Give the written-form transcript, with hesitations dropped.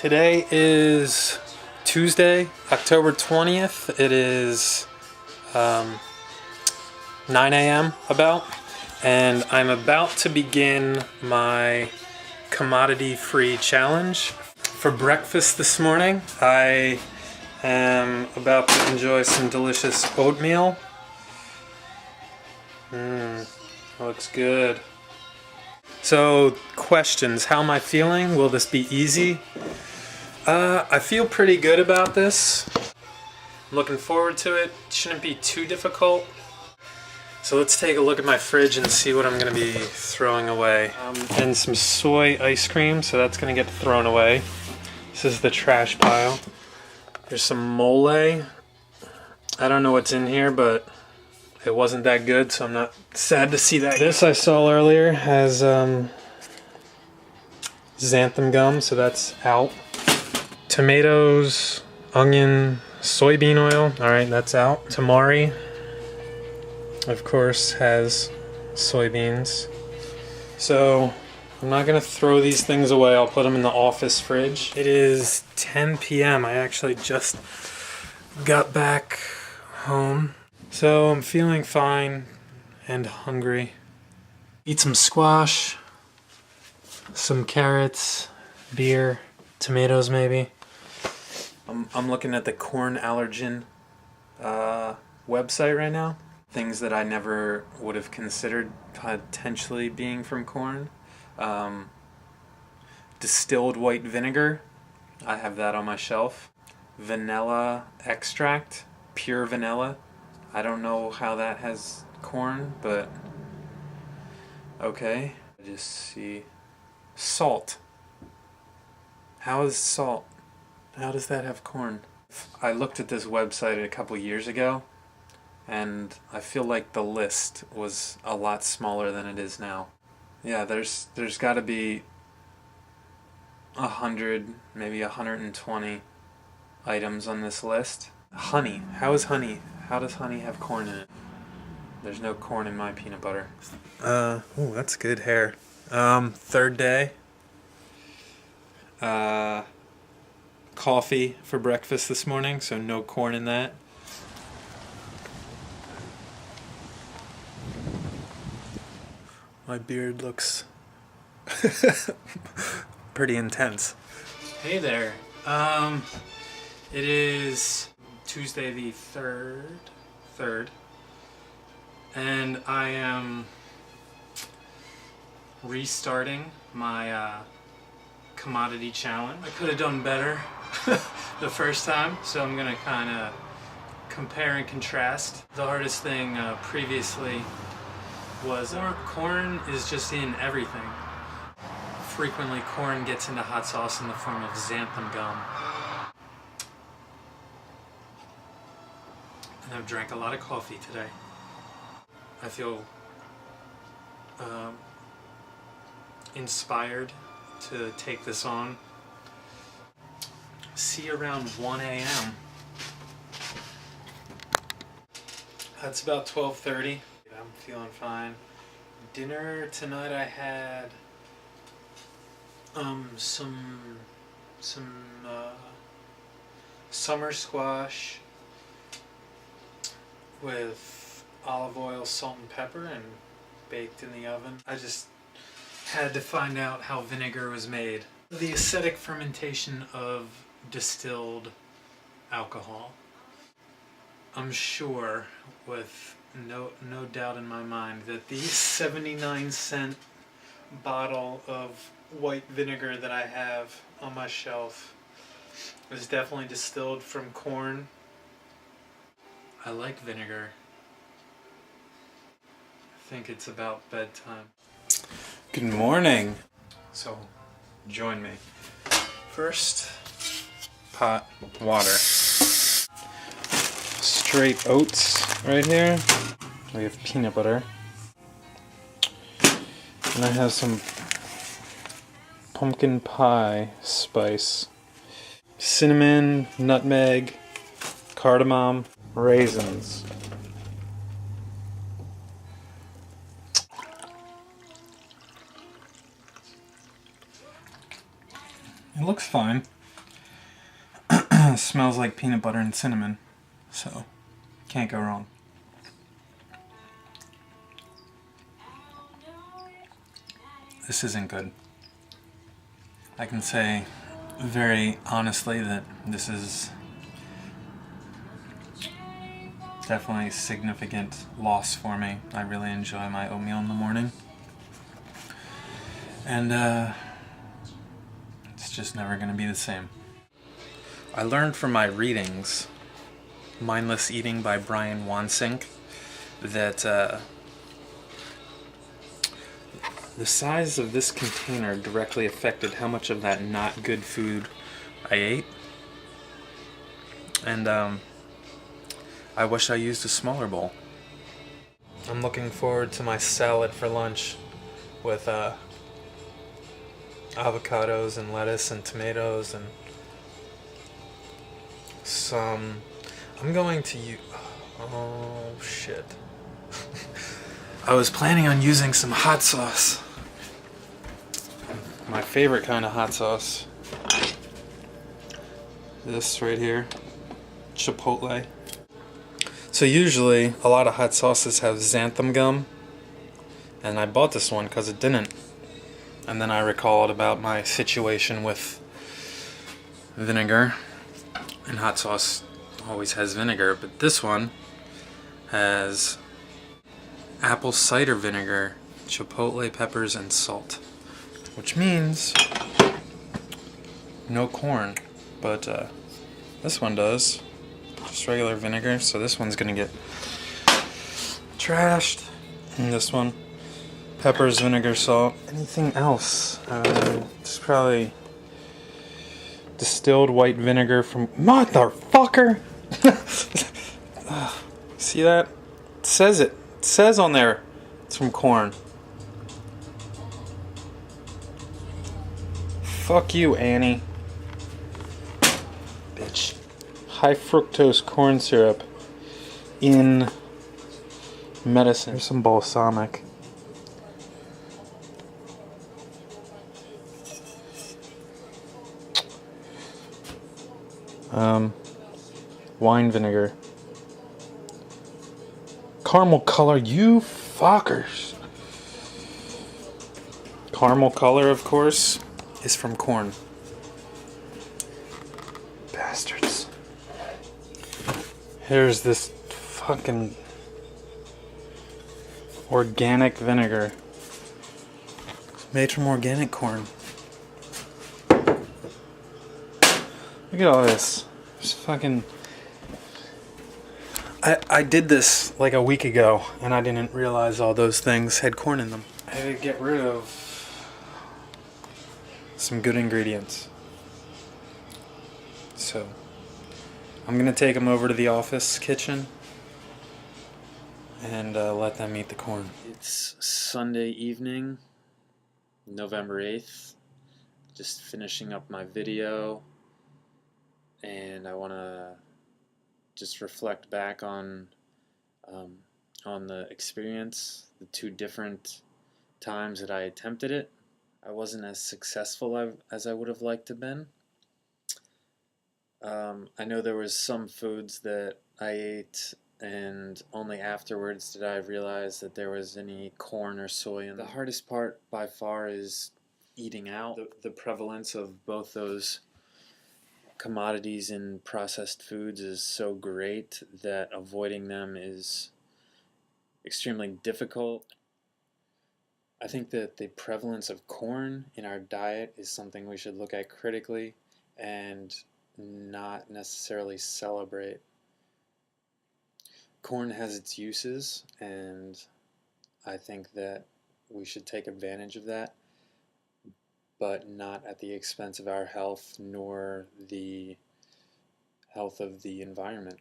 Today is Tuesday, October 20th. It is 9 a.m. about, and I'm about to begin my commodity-free challenge. For breakfast this morning, I am about to enjoy some delicious oatmeal. Looks good. So, questions. How am I feeling? Will this be easy? I feel pretty good about this. I'm looking forward to it. It shouldn't be too difficult. So let's take a look at my fridge and see what I'm going to be throwing away. And some soy ice cream, so that's going to get thrown away. This is the trash pile. There's some mole. I don't know what's in here, but it wasn't that good, so I'm not sad to see that. This I saw earlier has xanthan gum, so that's out. Tomatoes, onion, soybean oil, alright, that's out. Tamari, of course, has soybeans. So I'm not going to throw these things away. I'll put them in the office fridge. It is 10 p.m. I actually just got back home. So I'm feeling fine and hungry. Eat some squash, some carrots, beer, tomatoes maybe. I'm looking at the corn allergen website right now. Things that I never would have considered potentially being from corn. Distilled white vinegar. I have that on my shelf. Vanilla extract. Pure vanilla. I don't know how that has corn, but okay. I just see salt. How is salt? How does that have corn? I looked at this website a couple years ago, and I feel like the list was a lot smaller than it is now. Yeah, there's got to be 100, maybe 120 items on this list. Honey. How is honey? How does honey have corn in it? There's no corn in my peanut butter. Oh, that's good hair. Third day. Coffee for breakfast this morning, so no corn in that. My beard looks pretty intense. Hey there. It is Tuesday the 3rd, and I am restarting my commodity challenge. I could have done better the first time, so I'm gonna kind of compare and contrast. The hardest thing previously was corn is just in everything. Frequently corn gets into hot sauce in the form of xanthan gum. And I've drank a lot of coffee today. I feel inspired to take this on. See you around 1 a.m. That's about 12:30. I'm feeling fine. Dinner tonight I had some summer squash with olive oil, salt and pepper, and baked in the oven. I just had to find out how vinegar was made. The acidic fermentation of distilled alcohol. I'm sure, with no doubt in my mind, that the 79-cent bottle of white vinegar that I have on my shelf is definitely distilled from corn. I like vinegar. I think it's about bedtime. Good morning. So, join me. First, pot water. Straight oats right here. We have peanut butter. And I have some pumpkin pie spice. Cinnamon, nutmeg, cardamom, raisins. It looks fine. Smells like peanut butter and cinnamon, so can't go wrong. This isn't good. I can say very honestly that this is definitely a significant loss for me. I really enjoy my oatmeal in the morning. And it's just never going to be the same. I learned from my readings, Mindless Eating by Brian Wansink, that the size of this container directly affected how much of that not good food I ate. And I wish I used a smaller bowl. I'm looking forward to my salad for lunch with avocados and lettuce and tomatoes and I'm going to use, oh shit. I was planning on using some hot sauce. My favorite kind of hot sauce. This right here, Chipotle. So usually a lot of hot sauces have xanthan gum, and I bought this one because it didn't. And then I recalled about my situation with vinegar, and hot sauce always has vinegar, but this one has apple cider vinegar, chipotle peppers, and salt, which means no corn, but this one does. Just regular vinegar, so this one's gonna get trashed. And this one, peppers, vinegar, salt. Anything else? It's probably distilled white vinegar from motherfucker. See that? It says it. It says on there it's from corn. Fuck you, Annie. Bitch. High fructose corn syrup in medicine. There's some balsamic. Wine vinegar. Caramel color, you fuckers. Caramel color, of course, is from corn. Bastards. Here's this fucking organic vinegar. It's made from organic corn. Look at all this. There's fucking... I did this like a week ago, and I didn't realize all those things had corn in them. I had to get rid of some good ingredients. So, I'm going to take them over to the office kitchen and let them eat the corn. It's Sunday evening, November 8th. Just finishing up my video, and I want to just reflect back on the experience, the two different times that I attempted it. I wasn't as successful as I would have liked to have been. I know there was some foods that I ate, and only afterwards did I realize that there was any corn or soy in them. The hardest part by far is eating out. The prevalence of both those commodities in processed foods is so great that avoiding them is extremely difficult. I think that the prevalence of corn in our diet is something we should look at critically and not necessarily celebrate. Corn has its uses, and I think that we should take advantage of that, but not at the expense of our health nor the health of the environment.